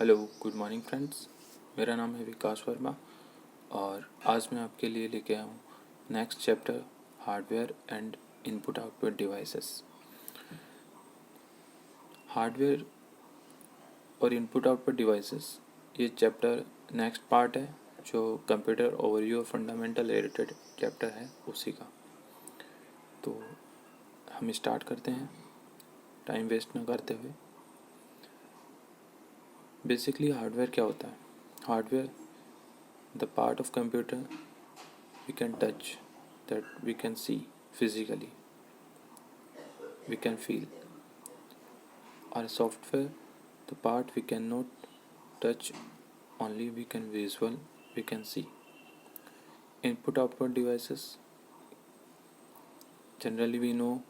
Hello good morning friends. मेरा नाम है विकास वर्मा और आज मैं आपके लिए लेके आया हूँ next chapter hardware and input output devices. Hardware और इनपुट आउटपुट डिवाइसेस ये चैप्टर नेक्स्ट पार्ट है जो कंप्यूटर ओवरव्यू और फंडामेंटल रिलेटेड चैप्टर है उसी का। तो हम स्टार्ट करते हैं टाइम वेस्ट ना करते हुए। बेसिकली हार्डवेयर क्या होता है? Hardware the part of computer we can touch, that we can see physically, we can feel. Our software, the part we cannot touch, only we can visual, we can see. Input output devices, generally we know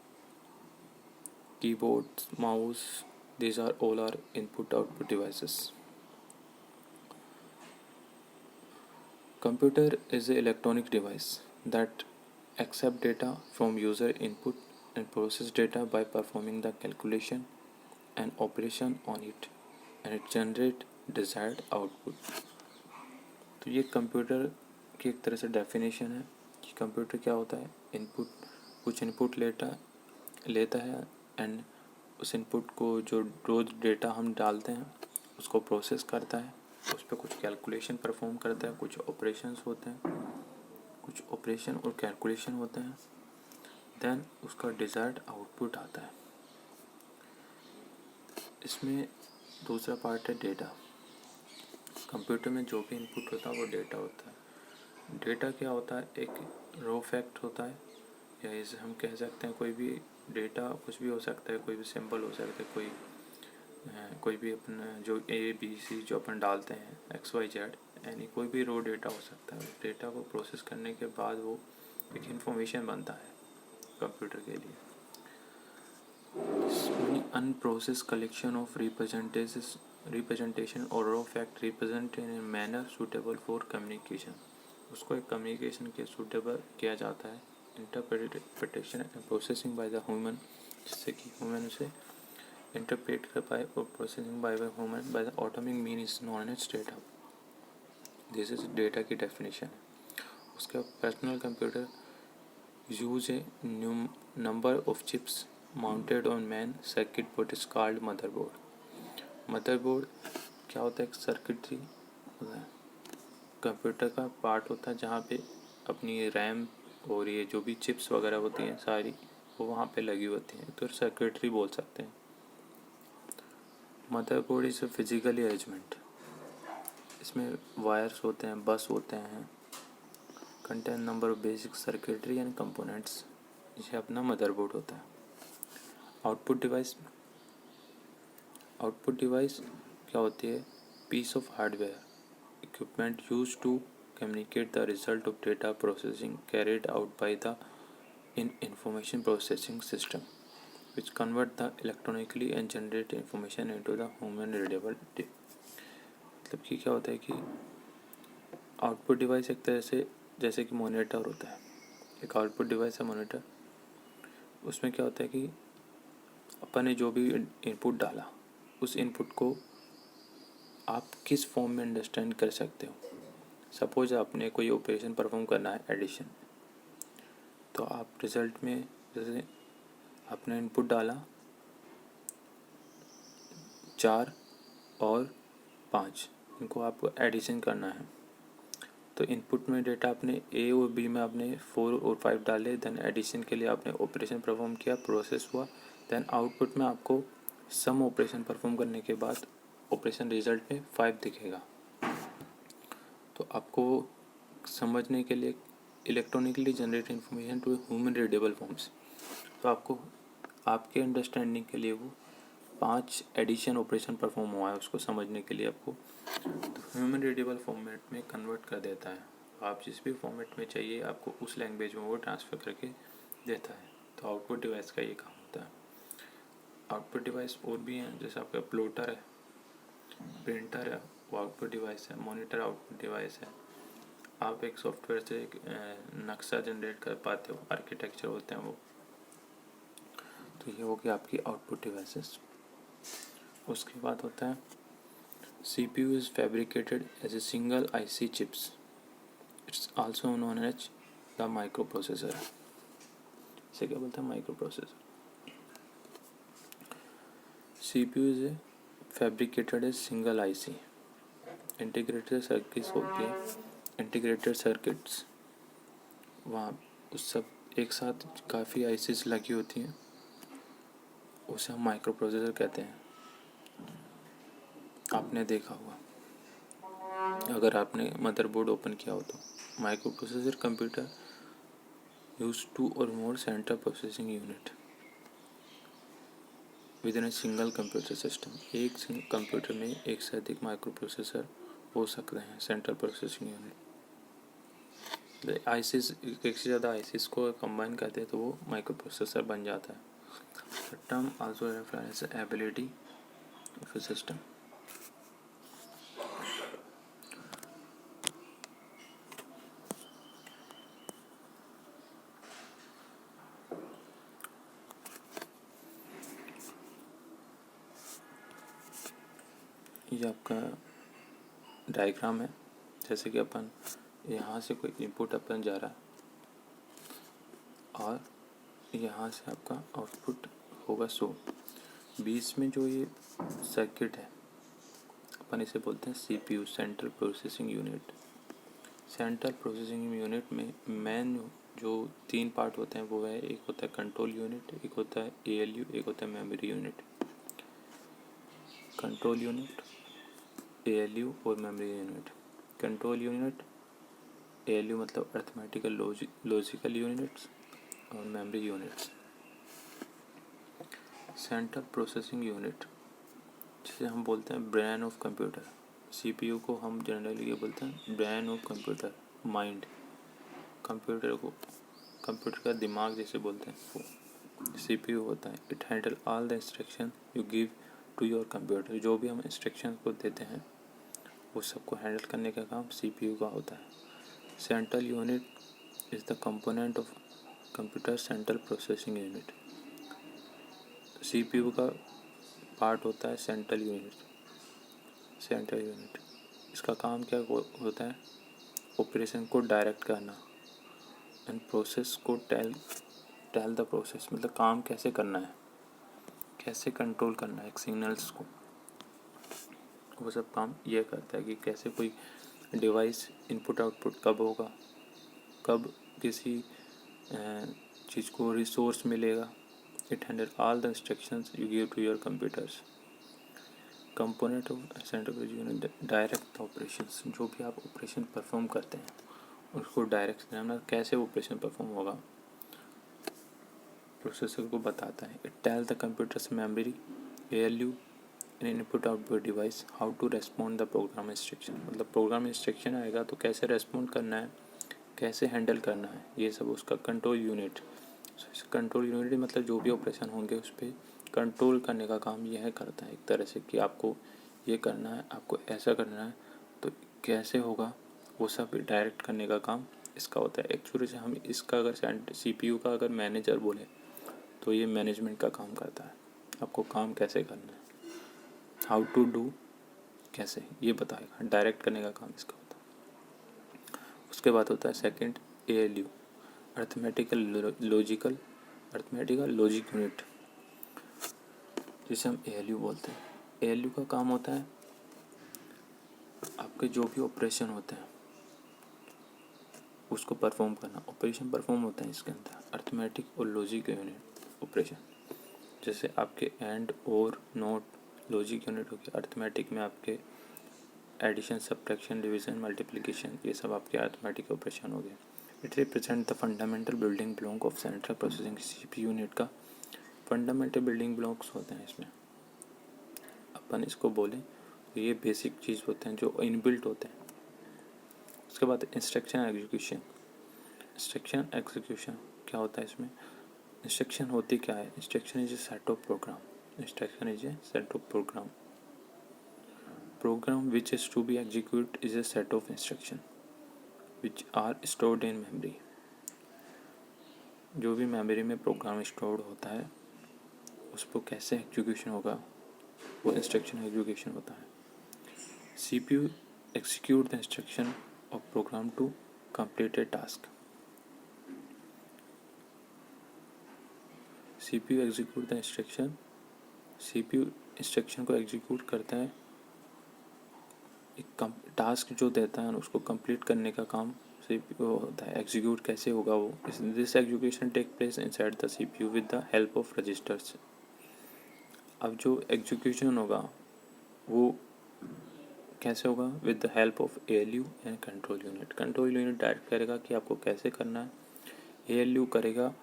keyboards, mouse, these are all our input output devices. Computer is an electronic device that accept data from user input and process data by performing the calculation and operation on it and it generate desired output. तो ये computer की एक तरह से definition है कि computer क्या होता है। कुछ इनपुट लेता है एंड उस इनपुट को जो रोज डेटा हम डालते हैं उसको प्रोसेस करता है, उस पर कुछ कैलकुलेशन परफॉर्म करता है, कुछ ऑपरेशंस होते हैं, कुछ ऑपरेशन और कैलकुलेशन होते हैं, देन उसका डिज़ायर्ड आउटपुट आता है। इसमें दूसरा पार्ट है डेटा। कंप्यूटर में जो भी इनपुट होता है वो डेटा होता है। डेटा क्या होता है? एक रॉ फैक्ट होता है, या इसे हम कह सकते हैं कोई भी डेटा कुछ भी हो सकता है, कोई भी सिंबल हो सकता है, कोई भी अपन जो ABC जो अपन डालते हैं XYZ, यानी कोई भी रॉ डेटा हो सकता है। डेटा को प्रोसेस करने के बाद वो एक इंफॉर्मेशन बनता है कंप्यूटर के लिए। Unprocessed collection of representation or raw fact represent in a manner suitable for communication, उसको एक कम्युनिकेशन के सूटेबल किया जाता है। Interpretation and processing by the human, जिससे कि ह्यूमन उसे इंटरप्रेट कर पाए, और processing by human by the automatic mean is known as data. This is data की डेफिनेशन है। उसके बाद personal computer use a number of chips mounted on main circuit board is called motherboard. Motherboard क्या होता है? एक circuitry होता है, कंप्यूटर का पार्ट होता है जहाँ पे अपनी रैम और ये जो भी चिप्स वगैरह होती हैं सारी वो वहाँ पे लगी होती हैं, तो सर्किटरी बोल सकते हैं। Motherboard is a physical arrangement, इसमें वायर्स होते हैं, बस होते हैं, contain number of basic circuitry and components, ये अपना मदरबोर्ड होता है। आउटपुट डिवाइस क्या होती है? Piece of hardware equipment use to communicate the result of data processing carried out by the information processing system, which convert the electronically and generate information into the human readable मतलब कि क्या होता है कि output device एक तरह से जैसे कि मॉनिटर होता है, एक आउटपुट डिवाइस है मॉनिटर। उसमें क्या होता है कि अपन ने जो भी इनपुट डाला उस इनपुट को आप किस फॉर्म में अंडरस्टैंड कर सकते हो। सपोज आपने कोई ऑपरेशन परफॉर्म करना है एडिशन, तो आप रिज़ल्ट में जैसे आपने इनपुट डाला 4 और 5, इनको आपको एडिशन करना है। तो इनपुट में डेटा आपने A और B में आपने 4 और 5 डाले, देन एडिशन के लिए आपने ऑपरेशन परफॉर्म किया, प्रोसेस हुआ, देन आउटपुट में आपको सम ऑपरेशन परफॉर्म करने के बाद ऑपरेशन रिजल्ट में 5 दिखेगा। तो आपको समझने के लिए electronically generate information to human readable forms, तो आपको आपके अंडरस्टैंडिंग के लिए वो 5 एडिशन ऑपरेशन परफॉर्म हुआ है उसको समझने के लिए आपको तो ह्यूमन रीडेबल फॉर्मेट में कन्वर्ट कर देता है। आप जिस भी फॉर्मेट में चाहिए आपको उस लैंग्वेज में वो ट्रांसफ़र करके देता है। तो आउटपुट डिवाइस का ये काम होता है। आउटपुट डिवाइस और भी हैं, जैसे आपका प्लॉटर है, प्रिंटर है, वो आउटपुट डिवाइस है, मॉनिटर आउटपुट डिवाइस है। आप एक सॉफ्टवेयर से एक नक्शा जनरेट कर पाते हो, आर्किटेक्चर होते हैं वो। तो ये हो गया आपकी आउटपुट डिवाइसेस। उसके बाद होता है CPU is fabricated as a single IC chips. It's also known as the microprocessor. इसे क्या बोलते हैं? Microprocessor. CPU is a fabricated as single IC. Integrated circuits होती है. इंटीग्रेटेड सर्किट्स, वहाँ उस सब एक साथ काफ़ी आईसीज लगी होती हैं, उसे हम माइक्रो प्रोसेसर कहते हैं. आपने देखा होगा अगर आपने मदरबोर्ड ओपन किया हो तो. Micro processor computer use 2 or more central processing unit with in a single computer system. एक कंप्यूटर में एक से अधिक माइक्रो प्रोसेसर हो सकते हैं, सेंट्रल प्रोसेसिंग यूनिट. आईसीस, एक से ज़्यादा आईसीस को कंबाइन करते हैं तो वो माइक्रो प्रोसेसर बन जाता है. The term also refers ability of A system. ये आपका डायग्राम है. जैसे कि अपन यहाँ से कोई इनपुट अपन जा रहा है और यहाँ से आपका आउटपुट होगा 100. बीच में जो ये सर्किट है अपन इसे बोलते हैं CPU, central processing unit. Central processing unit में मेन जो 3 पार्ट होते हैं वो है, एक होता है कंट्रोल यूनिट, एक होता है ALU, एक होता है memory unit. Control unit, ALU और memory unit. Control unit, ALU मतलब अर्थमेटिकल लॉजिकल यूनिट्स, और memory units. Central processing unit जिसे हम बोलते हैं ब्रेन ऑफ कंप्यूटर. CPU को हम जनरली ये बोलते हैं brain of computer, mind. Computer को कंप्यूटर का दिमाग जैसे बोलते हैं वो CPU होता है. It handle all the instruction you give to your computer. जो भी हम इंस्ट्रक्शन को देते हैं वो सबको हैंडल करने का काम CPU का होता है. Central unit is the component of computer central processing unit. CPU का पार्ट होता है सेंट्रल यूनिट. सेंट्रल यूनिट इसका काम क्या होता है? ऑपरेशन को डायरेक्ट करना एंड प्रोसेस को टेल द प्रोसेस, मतलब काम कैसे करना है, कैसे कंट्रोल करना है एक सिग्नल्स को. वो सब काम ये करता है कि कैसे कोई डिवाइस इनपुट आउटपुट कब होगा, कब किसी चीज़ को रिसोर्स मिलेगा. It handle all the instructions you give to your computers. Component of central unit direct operations. जो भी आप ऑपरेशन परफॉर्म करते हैं उसको डायरेक्ट करना, कैसे ऑपरेशन परफॉर्म होगा प्रोसेसर को बताता है. It tell the computers memory, ALU and input output device how to respond the program instruction. मतलब प्रोग्राम इंस्ट्रक्शन आएगा तो कैसे रेस्पॉन्ड करना है, कैसे हैंडल करना है, ये सब उसका कंट्रोल यूनिट. कंट्रोल यूनिट मतलब जो भी ऑपरेशन होंगे उस पर कंट्रोल करने का काम यह करता है एक तरह से, कि आपको ये करना है, आपको ऐसा करना है तो कैसे होगा, वो सब डायरेक्ट करने का काम इसका होता है. एक्चुअली से हम इसका अगर CPU का अगर मैनेजर बोले तो ये मैनेजमेंट का काम करता है. आपको काम कैसे करना है, हाउ टू डू, कैसे, ये बताएगा. डायरेक्ट करने का काम इसका होता है. उसके बाद होता है second ALU, arithmetical logic unit, जिसे हम ALU बोलते हैं. ALU का काम होता है आपके जो भी ऑपरेशन होते हैं उसको परफॉर्म करना. ऑपरेशन परफॉर्म होता है इसके अंदर अर्थमेटिक और लॉजिक यूनिट ऑपरेशन. जैसे आपके एंड और नोट. लॉजिक यूनिट हो गया. अर्थमेटिक में आपके एडिशन, सब्ट्रैक्शन, डिवीजन, मल्टीप्लिकेशन, ये सब आपके अर्थमेटिक ऑपरेशन हो गए. It represent the fundamental building block of central processing. CPU unit का फंडामेंटल बिल्डिंग ब्लॉक्स होते हैं. इसमें अपन इसको बोलें तो ये बेसिक चीज़ होते हैं जो इनबिल्ट होते हैं. उसके बाद इंस्ट्रक्शन एग्जीक्यूशन. इंस्ट्रक्शन एग्जीक्यूशन क्या होता है इसमें? इंस्ट्रक्शन होती क्या है? Instruction is a set of program. Instruction is a set of program. Program which is to be executed is a set of instructions which are stored in memory. जो भी memory में प्रोग्राम स्टोर होता है उस पर कैसे execution होगा वो इंस्ट्रक्शन एग्जीक्यूशन होता है. CPU execute the instruction of program to complete a task. CPU execute the instruction, CPU instruction को एग्जीक्यूट करता है, एक टास्क जो देता है उसको कंप्लीट करने का काम CPU होता है. एग्जीक्यूट कैसे होगा वो? This execution take place inside the CPU with the help of registers. अब जो एग्जीक्यूशन होगा वो कैसे होगा? With the help of ALU and control unit. Control unit direct करेगा कि आपको कैसे करना है, ALU करेगा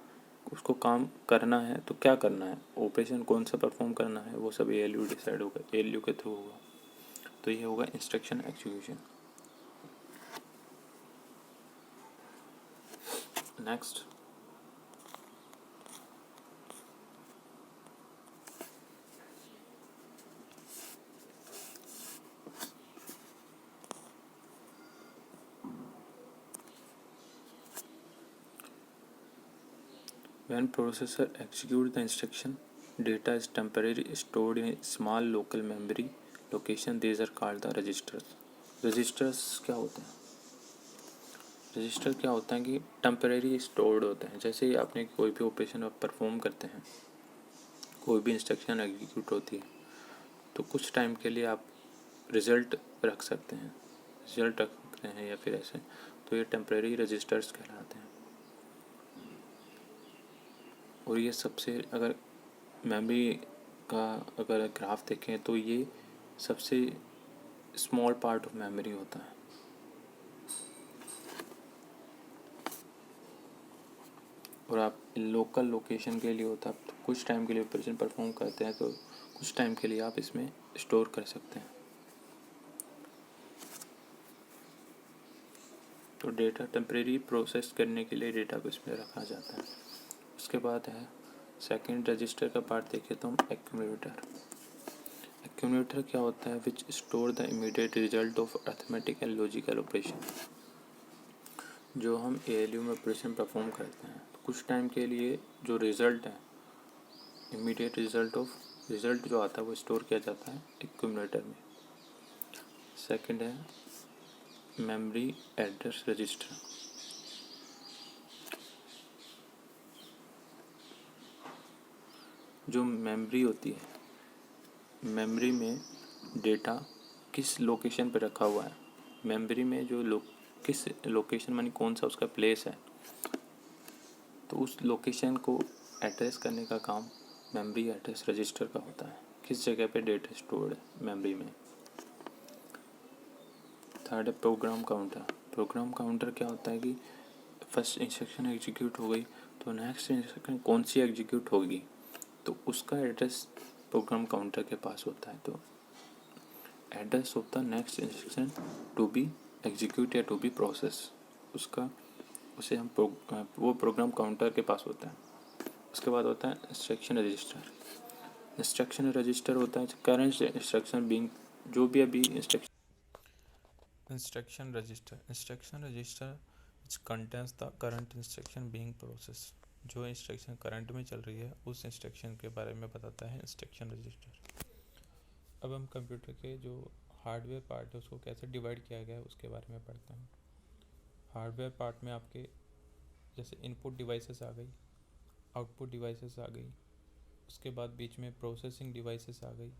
उसको काम करना है तो क्या करना है, ऑपरेशन कौन सा परफॉर्म करना है, वो सब ALU डिसाइड होगा, ALU के थ्रू होगा. तो ये होगा instruction execution. Next, when processor execute the instruction, data is temporarily stored in a small local memory location. These are called the registers. registers क्या होते हैं? रजिस्टर क्या होता है कि टेम्परेरी स्टोर्ड होते हैं. जैसे ही आपने कोई भी ऑपरेशन आप परफॉर्म करते हैं, कोई भी इंस्ट्रक्शन एग्जीक्यूट होती है, तो कुछ टाइम के लिए आप रिज़ल्ट रख सकते हैं, रिज़ल्ट रख सकते हैं या फिर ऐसे. तो ये टेम्परेरी रजिस्टर्स कहलाते हैं. और ये सबसे, अगर मेमोरी का अगर ग्राफ देखें तो ये सबसे स्मॉल पार्ट ऑफ मेमोरी होता है. और आप लोकल लोकेशन के लिए होता है, तो कुछ टाइम के लिए ऑपरेशन परफॉर्म करते हैं तो कुछ टाइम के लिए आप इसमें स्टोर कर सकते हैं. तो डेटा टेम्परेरी प्रोसेस करने के लिए डेटा को इसमें रखा जाता है. उसके बाद है सेकंड रजिस्टर का पार्ट देखें तो हम एक्यूमुलेटर. एक्यूमुलेटर क्या होता है? विच store the immediate result of arithmetic and logical operation. जो हम ALU में ऑपरेशन परफॉर्म करते हैं तो कुछ टाइम के लिए जो रिज़ल्ट है, इमीडिएट रिज़ल्ट जो आता है वो स्टोर किया जाता है एक्यूमुलेटर में. सेकंड है मेमोरी एड्रेस रजिस्टर. जो मेमोरी होती है, मेमोरी में डेटा किस लोकेशन पर रखा हुआ है, मेमोरी में जो किस लोकेशन मानी कौन सा उसका प्लेस है, तो उस लोकेशन को एड्रेस करने का काम मेमोरी एड्रेस रजिस्टर का होता है. किस जगह पे डेटा स्टोर्ड है मेमोरी में. थर्ड है प्रोग्राम काउंटर. प्रोग्राम काउंटर क्या होता है कि फर्स्ट इंस्ट्रक्शन एग्जीक्यूट हो गई तो नेक्स्ट इंस्ट्रक्शन कौन सी एग्जीक्यूट होगी तो उसका एड्रेस प्रोग्राम काउंटर के पास होता है. तो एड्रेस होता है next instruction to be execute या टू बी प्रोसेस, उसे हम वो प्रोग्राम काउंटर के पास होता है. उसके बाद होता है इंस्ट्रक्शन रजिस्टर. इंस्ट्रक्शन रजिस्टर होता है करंट इंस्ट्रक्शन बीइंग, जो भी अभी instruction register which contains the current instruction being processed. जो इंस्ट्रक्शन करंट में चल रही है उस इंस्ट्रक्शन के बारे में बताता है इंस्ट्रक्शन रजिस्टर. अब हम कंप्यूटर के जो हार्डवेयर पार्ट है उसको कैसे डिवाइड किया गया है उसके बारे में पढ़ते हैं. हार्डवेयर पार्ट में आपके जैसे इनपुट डिवाइसेस आ गई, आउटपुट डिवाइसेस आ गई, उसके बाद बीच में प्रोसेसिंग डिवाइसेस आ गई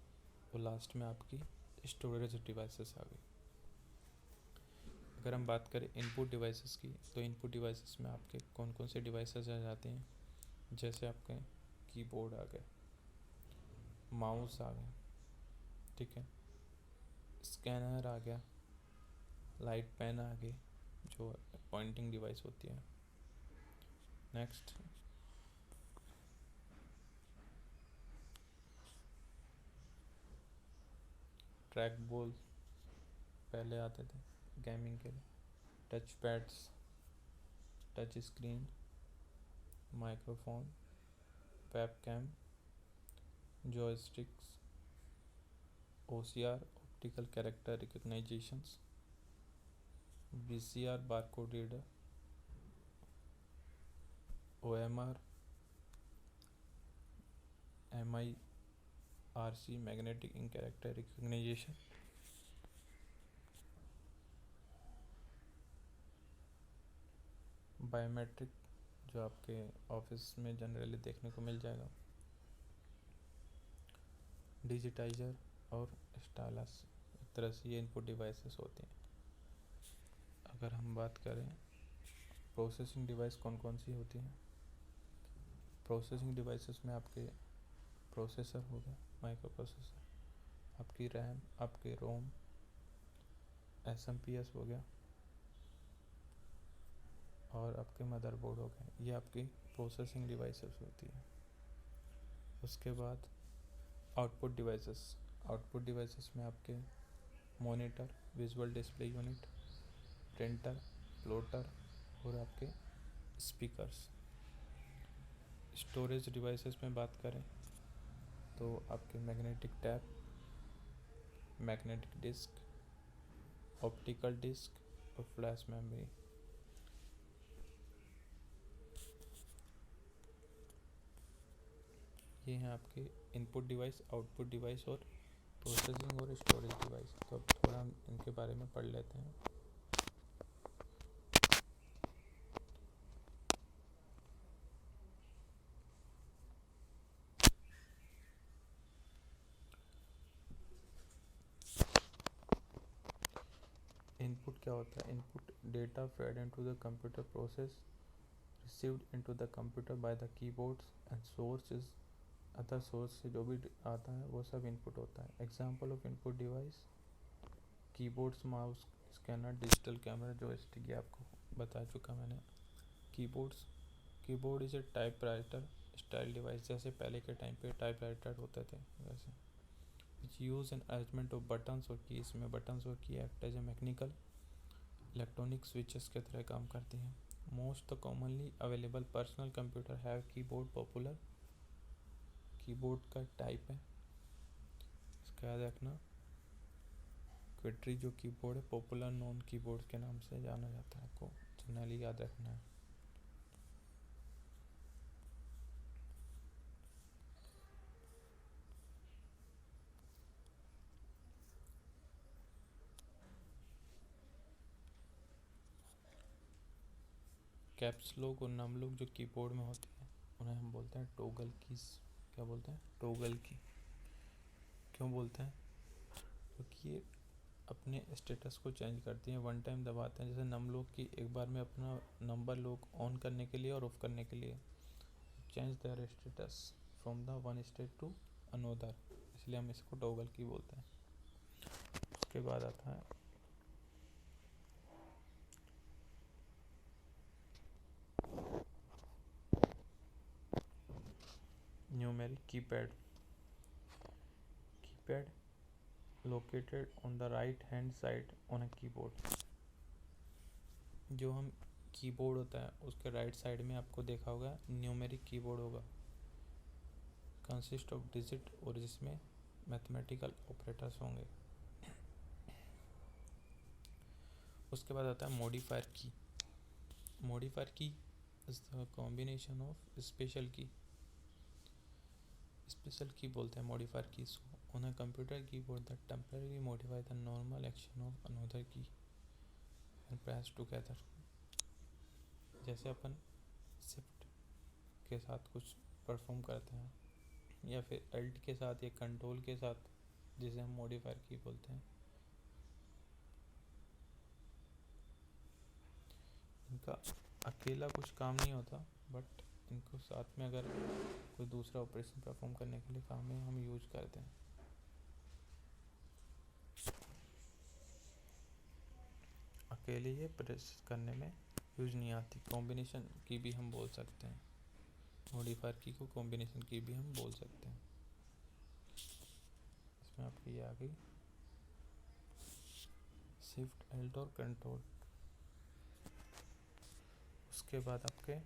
और लास्ट में आपकी स्टोरेज डिवाइसेस आ गई. अगर हम बात करें इनपुट डिवाइसेस की तो इनपुट डिवाइसेस में आपके कौन कौन से डिवाइसेस आ जाते हैं, जैसे आपके कीबोर्ड आ गए, माउस आ गया, ठीक है, स्कैनर आ गया, लाइट पेन आ गई जो पॉइंटिंग डिवाइस होती है. नेक्स्ट ट्रैक बॉल पहले आते थे गेमिंग के लिए, touch pads, touch screen, microphone, webcam, joysticks, OCR optical character recognitions, VCR barcode reader, OMR, MIRC magnetic in character recognition, biometric जो आपके ऑफिस में जनरली देखने को मिल जाएगा, डिजिटाइजर और स्टाइलस, एक तरह से ये इनपुट डिवाइसेस होते हैं। अगर हम बात करें प्रोसेसिंग डिवाइस कौन कौन सी होती हैं, प्रोसेसिंग डिवाइसेस में आपके प्रोसेसर हो गया, माइक्रो प्रोसेसर, आपकी रैम, आपके रोम, एसएमपीएस हो गया और आपके मदरबोर्ड हो गए, ये आपकी प्रोसेसिंग डिवाइसेस होती है। उसके बाद आउटपुट डिवाइसेस में आपके monitor, visual display unit, printer, plotter और आपके स्पीकर्स। स्टोरेज डिवाइसेस में बात करें तो आपके magnetic tape, magnetic disk, optical disk और फ्लैश मेमोरी। ये हैं आपके इनपुट डिवाइस, आउटपुट डिवाइस और प्रोसेसिंग और स्टोरेज डिवाइस। तो अब थोड़ा हम इनके बारे में पढ़ लेते हैं। इनपुट क्या होता है? Input data fade into the computer process, received into the computer by the keyboards and source is other source से जो भी आता है वो सब इनपुट होता है। Example of input device, keyboards, mouse, scanner, digital camera, जो ये आपको बता चुका मैंने। Keyboard is a typewriter style device, जैसे पहले के टाइम पे टाइपराइटर होते थे वैसे, which use an arrangement of buttons और की। इसमें बटन्स और key act as a mechanical electronic switches के तरह काम करती हैं। Most the commonly available personal computer have keyboard popular, keyboard का टाइप है, इसका याद रखना। क्विट्री जो कीबोर्ड है पॉपुलर नॉन कीबोर्ड के नाम से जाना जाता है, आपको जनरली याद रखना है। कैप्स लॉक और नम लॉक जो कीबोर्ड में होते हैं उन्हें हम बोलते हैं टॉगल कीज। क्या बोलते हैं? टॉगल की। क्यों बोलते हैं? क्योंकि ये अपने स्टेटस को चेंज करती हैं, वन टाइम दबाते हैं। जैसे नम लॉक की एक बार में अपना नंबर लॉक ऑन करने के लिए और ऑफ करने के लिए, change their status from the one state to another, इसलिए हम इसको टॉगल की बोलते हैं। उसके बाद आता है numeric keypad. Keypad located on the right hand side on a keyboard. जो हम कीबोर्ड होता है उसके राइट साइड में आपको देखा होगा न्यूमेरिक कीबोर्ड होगा, कंसिस्ट ऑफ डिजिट और जिसमें मैथमेटिकल ऑपरेटर्स होंगे। उसके बाद आता है मॉडिफायर की। मॉडिफायर की is the combination of special की। स्पेशल की बोलते हैं मॉडिफायर कीज को। On a computer keyboard that temporary modify the normal action of another की एंड प्रेस टुगेदर। जैसे अपन शिफ्ट के साथ कुछ परफॉर्म करते हैं या फिर अल्ट के साथ या कंट्रोल के साथ, जिसे हम मॉडिफायर की बोलते हैं। इनका अकेला कुछ काम नहीं होता, बट इनको साथ में अगर कोई दूसरा ऑपरेशन परफॉर्म करने के लिए काम में हम यूज करते हैं। अकेले ये प्रेस करने में यूज नहीं आती। कॉम्बिनेशन की भी हम बोल सकते हैं, मॉडिफायर की को कॉम्बिनेशन की भी हम बोल सकते हैं। इसमें आपकी ये आ गई शिफ्ट, अल्ट और कंट्रोल। उसके बाद आपके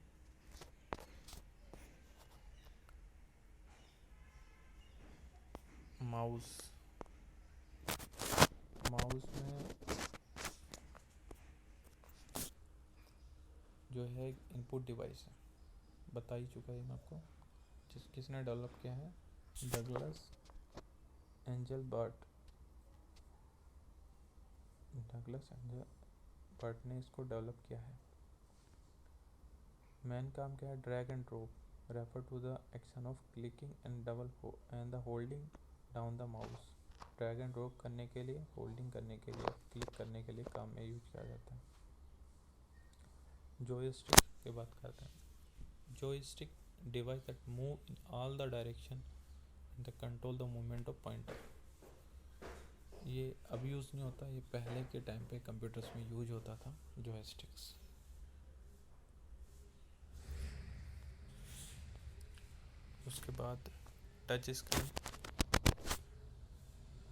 माउस। माउस में जो है इनपुट डिवाइस है, बता ही चुका है मैं आपको। किसने डेवलप किया है? Douglas Engelbart. Douglas Engelbart ने इसको डेवलप किया है। मेन काम क्या है? Drag and drop refer to the action of clicking and and the holding down the mouse. Drag and drop करने के लिए, होल्डिंग करने के लिए, क्लिक करने के लिए काम में यूज किया जाता है। जॉयस्टिक की बात करते हैं। Joystick device that move in all the direction and the control the movement of pointer. ये अब यूज़ नहीं होता, ये पहले के टाइम पे कंप्यूटर्स में यूज होता था जॉयस्टिक्स। उसके बाद टच स्क्रीन।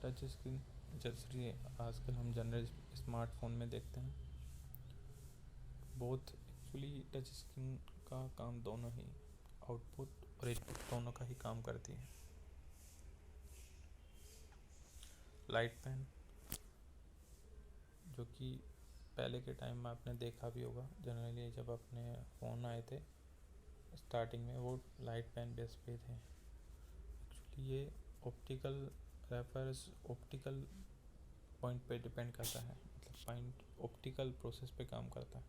टच स्क्रीन जैसे आजकल हम जनरल स्मार्टफोन में देखते हैं, बहुत एक्चुअली टच स्क्रीन का काम दोनों ही आउटपुट और इनपुट दोनों का ही काम करती है। लाइट पेन, जो कि पहले के टाइम में आपने देखा भी होगा, जनरली जब अपने फ़ोन आए थे स्टार्टिंग में वो लाइट पेन बेस पे थे। एक्चुअली ये ऑप्टिकल रेफर्स ऑप्टिकल पॉइंट पे डिपेंड करता है, मतलब पॉइंट ऑप्टिकल प्रोसेस पे काम करता है।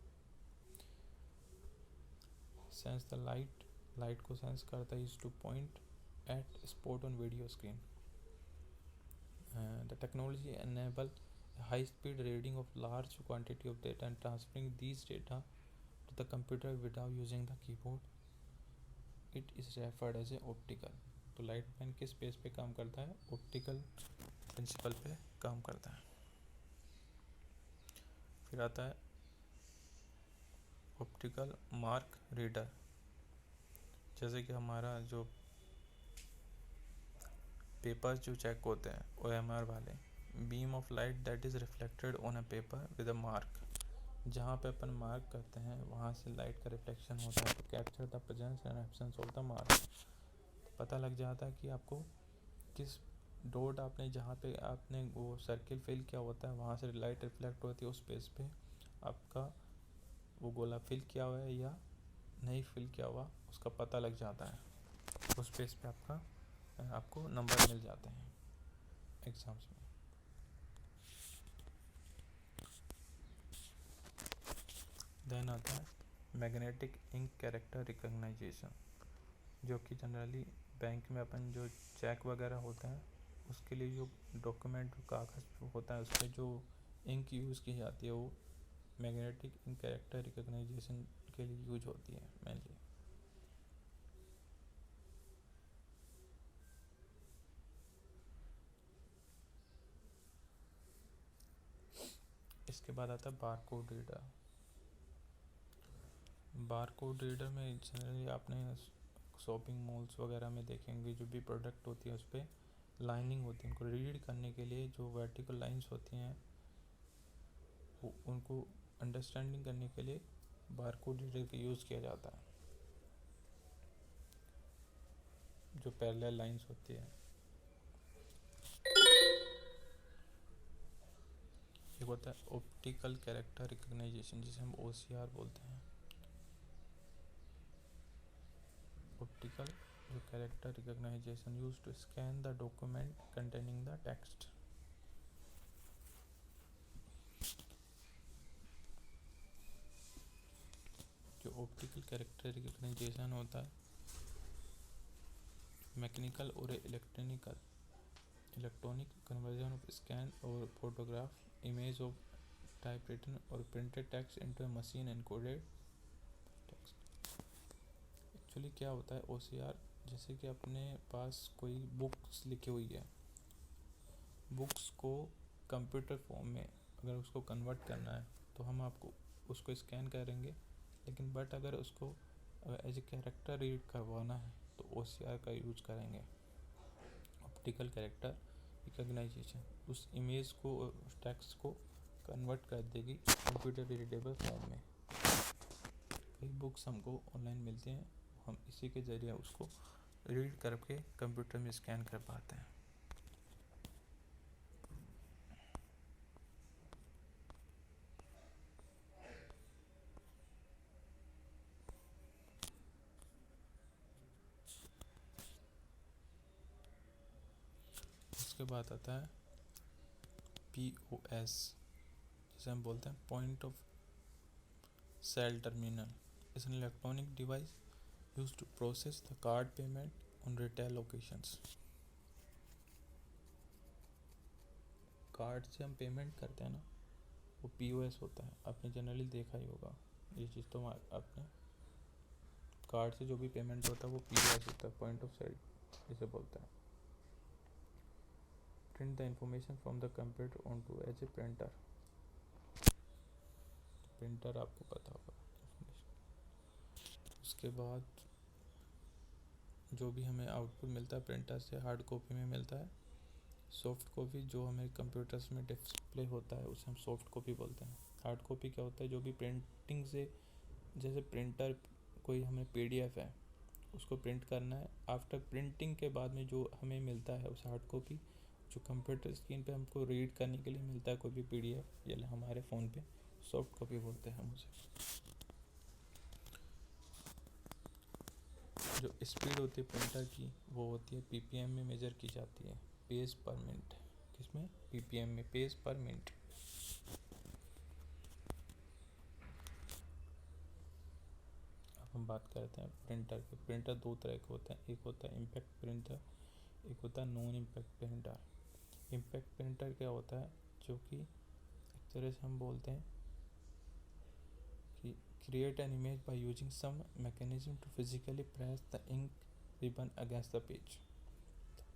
सेंस द लाइट, लाइट को सेंस करता है, use to point at spot on video screen. The technology enable high speed reading of large quantity of data and transferring these data to the computer without using the keyboard. It is referred as a optical. तो light pen किस base पे काम करता है? Optical principal पे काम करता है। फिर आता है ऑप्टिकल मार्क रीडर। जैसे कि हमारा जो पेपर्स जो चेक होते हैं OMR वाले, beam of light that is reflected on a paper with a mark. जहाँ पे अपन मार्क करते हैं वहाँ से लाइट का रिफ्लेक्शन होता है, तो capture the presence and absence of the mark. तो पता लग जाता है कि आपको किस डॉट आपने जहाँ पे आपने वो सर्किल फिल किया होता है वहाँ से लाइट रिफ्लेक्ट होती है, उस पेज पे आपका वो गोला फिल किया हुआ है या नहीं फिल किया हुआ उसका पता लग जाता है। उस पेज पे आपको नंबर मिल जाते हैं एग्जाम्स में। देन आता है मैग्नेटिक इंक कैरेक्टर रिकग्नाइजेशन, जो कि जनरली बैंक में अपन जो चेक वगैरह होता है उसके लिए जो डॉक्यूमेंट कागज़ होता है उस पर जो इंक यूज़ की जाती है वो मैग्नेटिक इंक कैरेक्टर रिकग्नाइजेशन के लिए यूज होती है मेनली। इसके बाद आता है बारकोड रीडर। बारकोड रीडर में जनरली आपने शॉपिंग मॉल्स वगैरह में देखेंगे जो भी प्रोडक्ट होती है उस पर लाइनिंग होती है, उनको रीड करने के लिए जो वर्टिकल लाइंस होती हैं उनको अंडरस्टैंडिंग करने के लिए बारकोड रीडर का यूज़ किया जाता है। जो पैरेलल लाइंस होती है, एक होता है ऑप्टिकल कैरेक्टर रिकग्नाइजेशन जिसे हम OCR बोलते हैं। ऑप्टिकल जो character recognition use to scan the document containing the text. जो ऑप्टिकल कैरेक्टर रिकग्नाइजेशन होता है मैकेनिकल और इलेक्ट्रॉनिक कन्वर्जन ऑफ स्कैन और फोटोग्राफ इमेज ऑफ टाइपरिटन और printed text into a machine encoded text. Actually क्या होता है OCR, जैसे कि अपने पास कोई बुक्स लिखी हुई है, बुक्स को कंप्यूटर फॉर्म में अगर उसको कन्वर्ट करना है तो हम आपको उसको स्कैन करेंगे, लेकिन बट अगर उसको एज ए कैरेक्टर रीड करवाना है तो OCR का यूज करेंगे, ऑप्टिकल कैरेक्टर रिकग्नाइजेशन। उस इमेज को उस टेक्स्ट को कन्वर्ट कर देगी कंप्यूटर रीडेबल फॉर्म में। कई बुक्स हमको ऑनलाइन मिलती हैं, हम इसी के ज़रिए उसको रीड करके कंप्यूटर में स्कैन कर पाते हैं। उसके बाद आता है POS, जिसे हम बोलते हैं point of sale terminal. is an electronic device used to process the card payment on retail locations. Card से हम पेमेंट करते हैं ना, वो POS होता है, आपने जनरली देखा ही होगा ये चीज़। तो आपने कार्ड से जो भी पेमेंट होता है वो POS होता है, पॉइंट ऑफ सेल इसे बोलते हैं। Print the information from the computer on to as a printer. Printer आपको पता होगा। उसके बाद जो भी हमें आउटपुट मिलता है प्रिंटर से, हार्ड कॉपी में मिलता है। सॉफ्ट कॉपी जो हमें कंप्यूटर्स में डिस्प्ले होता है उसे हम सॉफ्ट कॉपी बोलते हैं। हार्ड कॉपी क्या होता है, जो भी प्रिंटिंग से, जैसे प्रिंटर कोई हमें PDF है उसको प्रिंट करना है, आफ्टर प्रिंटिंग के बाद में जो हमें मिलता है उस हार्ड कॉपी, जो कंप्यूटर स्क्रीन पे हमको रीड करने के लिए मिलता है कोई भी PDF या हमारे फ़ोन पे, सॉफ्ट कॉपी बोलते हैं हम उसे। जो स्पीड होती है प्रिंटर की वो होती है PPM में मेजर की जाती है, पेज पर मिनट। किसमें? PPM में, पेज पर मिनट। अब हम बात करते हैं प्रिंटर के। प्रिंटर दो तरह के होते हैं, एक होता है इम्पैक्ट प्रिंटर, एक होता है non impact printer. Impact printer क्या होता है, जो कि एक तरह से हम बोलते हैं कि create an image by using some mechanism to physically press the ink ribbon against the page.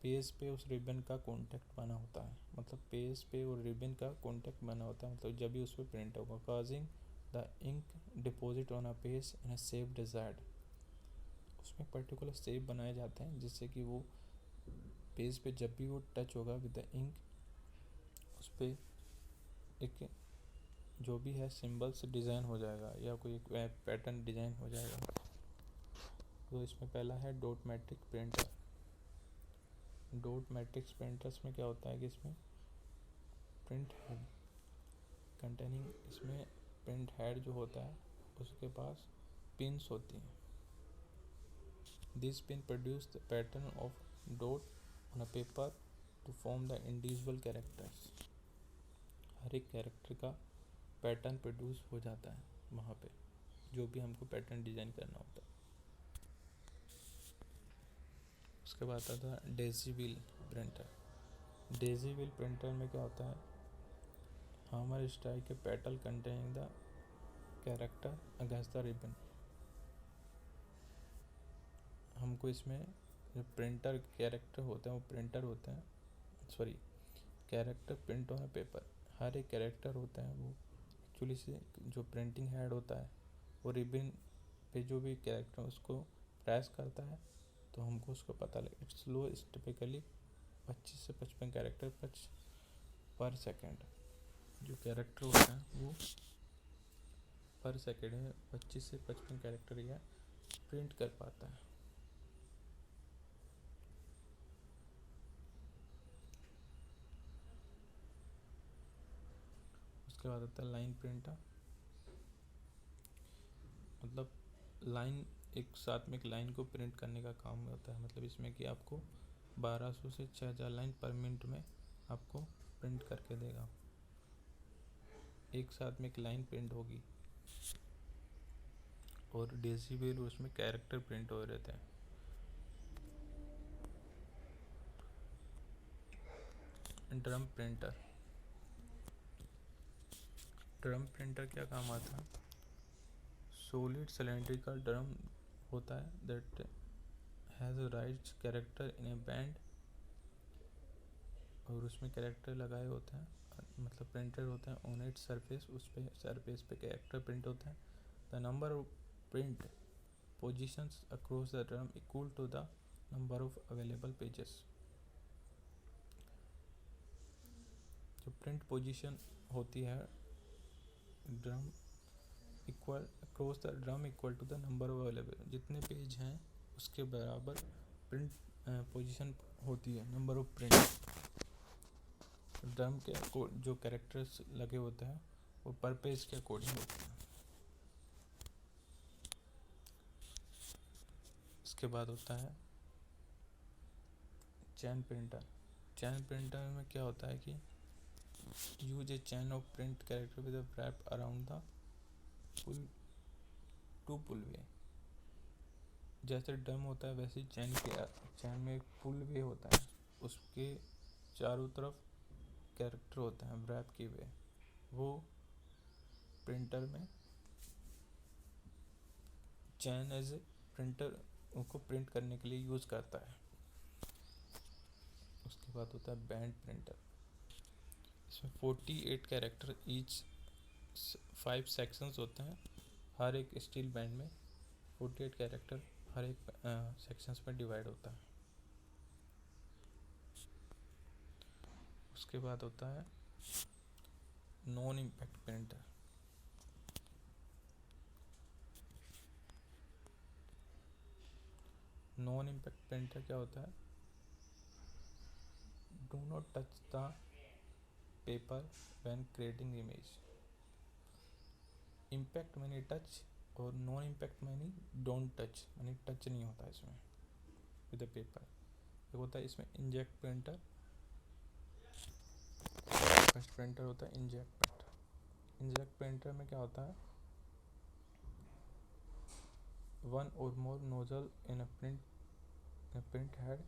Page पे उस रिबन का कॉन्टैक्ट बना होता है, मतलब पेज पे और रिबन का कॉन्टैक्ट बना होता है, मतलब जब भी उस पर प्रिंट होगा, causing the ink deposit on a page in a shape desired. उसमें पर्टिकुलर शेप बनाए जाते हैं जिससे कि वो पेज पे जब भी वो टच होगा विद द इंक, उस पर एक जो भी है सिंबल्स डिज़ाइन हो जाएगा या कोई एक पैटर्न डिज़ाइन हो जाएगा। तो इसमें पहला है dot matric printer. Dot matrix printers में क्या होता है कि इसमें प्रिंट हेड कंटेनिंग, इसमें प्रिंट हेड जो होता है उसके पास पिन्स होती हैं। This pin produce the pattern of dot on a paper to form the individual characters. हर एक कैरेक्टर का पैटर्न प्रोड्यूस हो जाता है वहाँ पे, जो भी हमको पैटर्न डिज़ाइन करना होता है। उसके बाद आता है daisy wheel printer. Daisy wheel printer में क्या होता है, hammer strike a pattern containing the character against the ribbon. हमको इसमें जो प्रिंटर कैरेक्टर होते हैं वो प्रिंटर होते हैं, sorry, character print on paper. हर एक कैरेक्टर होता है वो एक्चुअली से जो प्रिंटिंग हेड होता है वो रिबन पे जो भी कैरेक्टर उसको प्रेस करता है तो हमको उसको पता लगे। इट्स लो टिपिकली 25 से 55 कैरेक्टर पर सेकेंड। जो कैरेक्टर होता है वो पर सेकेंड में 25 से 55 कैरेक्टर या प्रिंट कर पाता है। उसके बाद आता है लाइन प्रिंटर। मतलब लाइन, एक साथ में एक लाइन को प्रिंट करने का काम होता है। मतलब इसमें कि आपको 1200 से 6000 लाइन पर मिनट में आपको प्रिंट करके देगा। एक साथ में एक लाइन प्रिंट होगी और डेसिबल उसमें कैरेक्टर प्रिंट हो रहते हैं। Drum printer. ड्रम प्रिंटर क्या काम आता है, सॉलिड सिलेंड्रिकल ड्रम होता है that has right character in A band, और उसमें कैरेक्टर लगाए होते हैं, मतलब प्रिंटेड होते हैं ऑन इट सरफेस, उस पे सरफेस पे कैरेक्टर प्रिंट होता है। The number of print positions across the drum equal to the number of available pages. जो प्रिंट पोजीशन होती है drum equal across the drum equal to the number of available, जितने page हैं उसके बराबर print position होती है, number of print. Drum के जो कैरेक्टर्स लगे होते हैं वो पर पेज के अकॉर्डिंग होते हैं। इसके बाद होता है चैन प्रिंटर। चैन प्रिंटर में क्या होता है कि use a chain of print character with a wrap around the full to pull way. जैसे ड्रम होता है वैसे चैन में एक पुल वे होता है, उसके चारों तरफ कैरेक्टर होते हैं ब्रैप के वे, वो प्रिंटर में चैन एज ए प्रिंटर उनको प्रिंट करने के लिए यूज़ करता है। उसके बाद होता है बैंड प्रिंटर। इसमें 48 कैरेक्टर ईच 5 सेक्शंस होते हैं। हर एक स्टील बैंड में 48 कैरेक्टर हर एक सेक्शंस में डिवाइड होता है। उसके बाद होता है non impact printer. Non impact printer क्या होता है? Do not touch the paper when creating image. Impact many touch और non impact many don't touch, many touch नहीं होता इसमें विद द पेपर। एक होता है इसमें इंजेक्ट प्रिंटर, फर्स्ट प्रिंटर होता है इंजेक्ट प्रिंटर। इंजेक्ट प्रिंटर में क्या होता है? One or more nozzle in a print head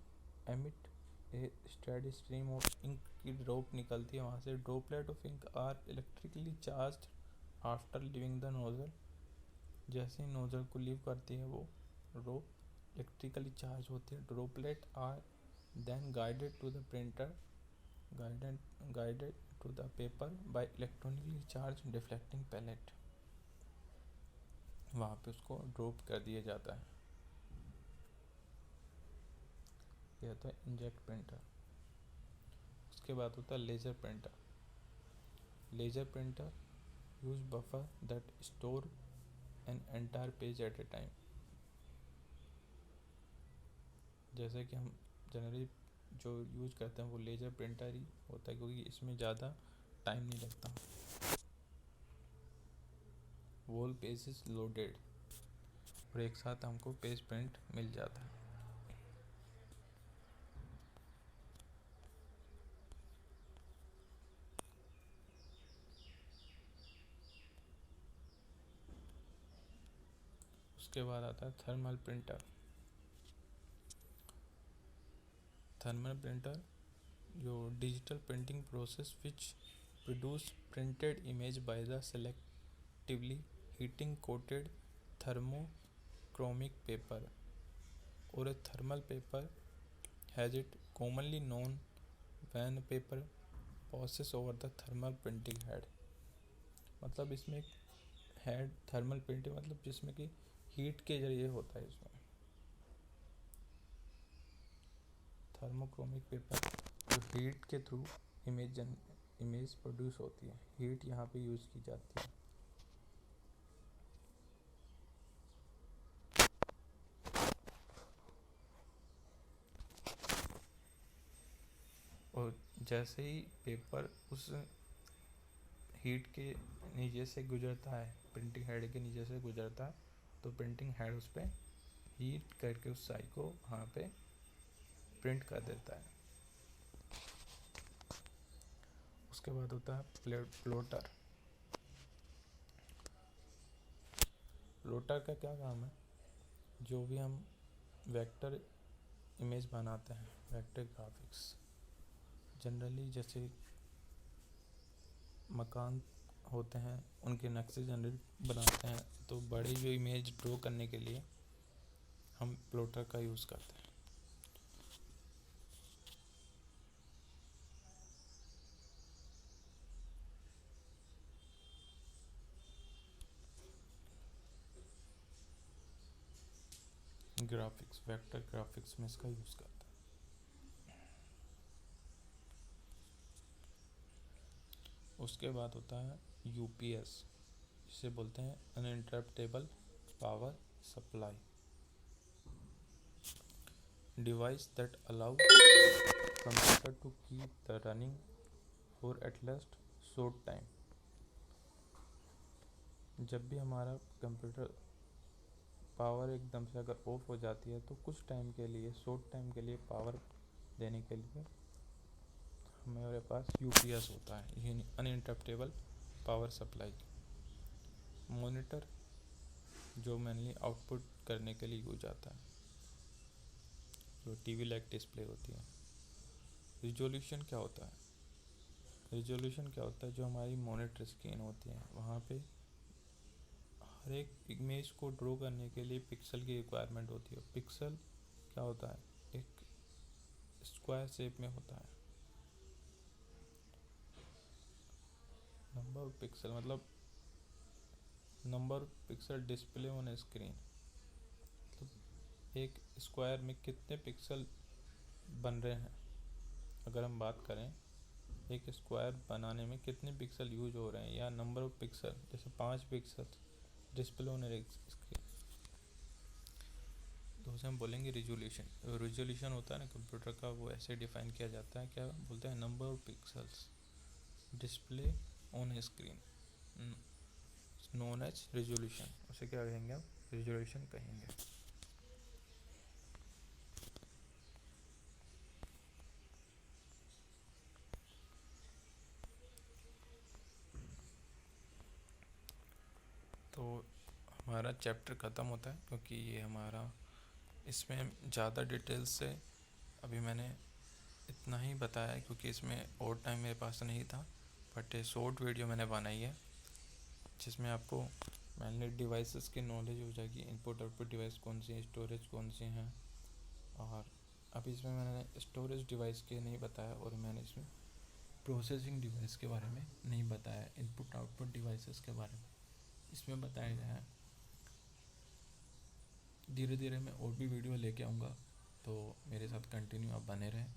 emit a steady stream of ink की ड्रॉप निकलती है वहाँ से। Droplet of ink are electrically charged after living the nozzle. जैसे ही नोजल को लीव करती है वो ड्रॉप इलेक्ट्रिकली चार्ज होती है। Droplet are then guided to the printer guided to the paper by electronically charged deflecting pellet। वहाँ पे उसको ड्रॉप कर दिया जाता है। यह तो इंजेक्ट प्रिंटर। उसके बाद होता है laser printer. Laser printer use buffer that store an entire page at a time. जैसे कि हम जनरली जो यूज करते हैं वो लेजर प्रिंटर ही होता है, क्योंकि इसमें ज़्यादा टाइम नहीं लगता। वोल पेज इज लोडेड और एक साथ हमको पेज प्रिंट मिल जाता है। उसके बाद आता है थर्मल प्रिंटर। थर्मल प्रिंटर जो digital printing process which produce printed image by the selectively heating coated thermochromic paper or a thermal paper as it commonly known when paper passes over the thermal printing head। मतलब इसमें एक head thermal printing मतलब जिसमें कि heat के जरिए होता है। इसमें थर्मोक्रोमिक पेपर जो हीट के थ्रू इमेज प्रोड्यूस होती है, हीट यहाँ पे यूज़ की जाती है। और जैसे ही पेपर उस हीट के नीचे से गुजरता है, प्रिंटिंग हेड के नीचे से गुजरता है, तो प्रिंटिंग हेड उस पर हीट करके उस साई को वहाँ पे प्रिंट कर देता है। उसके बाद होता है प्लॉटर। प्लॉटर का क्या काम है? जो भी हम वेक्टर इमेज बनाते हैं, वेक्टर ग्राफिक्स, जनरली जैसे मकान होते हैं उनके नक्शे जनरली बनाते हैं, तो बड़ी जो इमेज ड्रॉ करने के लिए हम प्लॉटर का यूज़ करते हैं। ग्राफिक्स, वेक्टर ग्राफिक्स में इसका यूज़ करते हैं। उसके बाद होता है यूपीएस, जिसे बोलते हैं uninterruptible power supply. Device that allow computer to keep the running for at least short time. जब भी हमारा कंप्यूटर पावर एकदम से अगर ऑफ हो जाती है तो कुछ टाइम के लिए, शॉर्ट टाइम के लिए पावर देने के लिए हमारे पास यूपीएस होता है, यानी अनइंटरप्टेबल पावर सप्लाई। मॉनिटर जो मेनली आउटपुट करने के लिए यूज आता है, जो टीवी लाइक डिस्प्ले होती है। रिजोल्यूशन क्या होता है? रिजोल्यूशन क्या होता है? जो हमारी मॉनिटर स्क्रीन होती है वहाँ पे हर एक इमेज को ड्रॉ करने के लिए पिक्सल की रिक्वायरमेंट होती है। पिक्सल क्या होता है? एक स्क्वायर शेप में होता है। नंबर ऑफ पिक्सल मतलब number of pixel display on screen, मतलब एक स्क्वायर में कितने पिक्सल बन रहे हैं। अगर हम बात करें एक स्क्वायर बनाने में कितने पिक्सल यूज हो रहे हैं, या नंबर ऑफ पिक्सल, जैसे 5 पिक्सल डिस्प्ले ऑन स्क्रीन, तो उसे हम बोलेंगे रिजोल्यूशन। रिजोल्यूशन होता है ना कंप्यूटर का, वो ऐसे डिफाइन किया जाता है, क्या बोलते हैं, number of pixels display on screen known as resolution. उसे क्या कहेंगे आप? रिजोल्यूशन कहेंगे। तो हमारा चैप्टर ख़त्म होता है, क्योंकि ये हमारा इसमें ज़्यादा डिटेल्स से अभी मैंने इतना ही बताया है, क्योंकि इसमें और टाइम मेरे पास नहीं था। बट शॉर्ट वीडियो मैंने बनाई है जिसमें आपको मैंने डिवाइसेस की नॉलेज हो जाएगी, इनपुट आउटपुट डिवाइस कौन सी है, स्टोरेज कौन सी हैं। और अभी इसमें मैंने स्टोरेज डिवाइस के नहीं बताया, और मैंने इसमें प्रोसेसिंग डिवाइस के बारे में नहीं बताया, इनपुट आउटपुट डिवाइसेस के बारे में इसमें बताया गया है। धीरे धीरे मैं और भी वीडियो लेके आऊँगा, तो मेरे साथ कंटिन्यू आप बने रहें।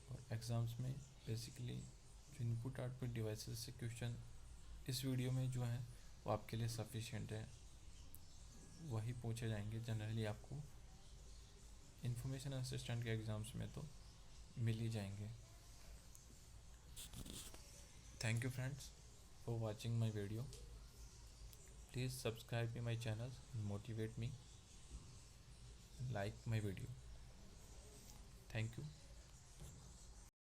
और एग्ज़ाम्स में बेसिकली जो इनपुट आउटपुट डिवाइसेस से क्वेश्चन इस वीडियो में जो है वो आपके लिए सफिशिएंट है, वही पूछे जाएंगे जनरली। आपको इंफॉर्मेशन असिस्टेंट के एग्ज़ाम्स में तो मिल ही जाएंगे। Thank you friends for watching my video. Please subscribe my channel and motivate me, like my video. Thank you.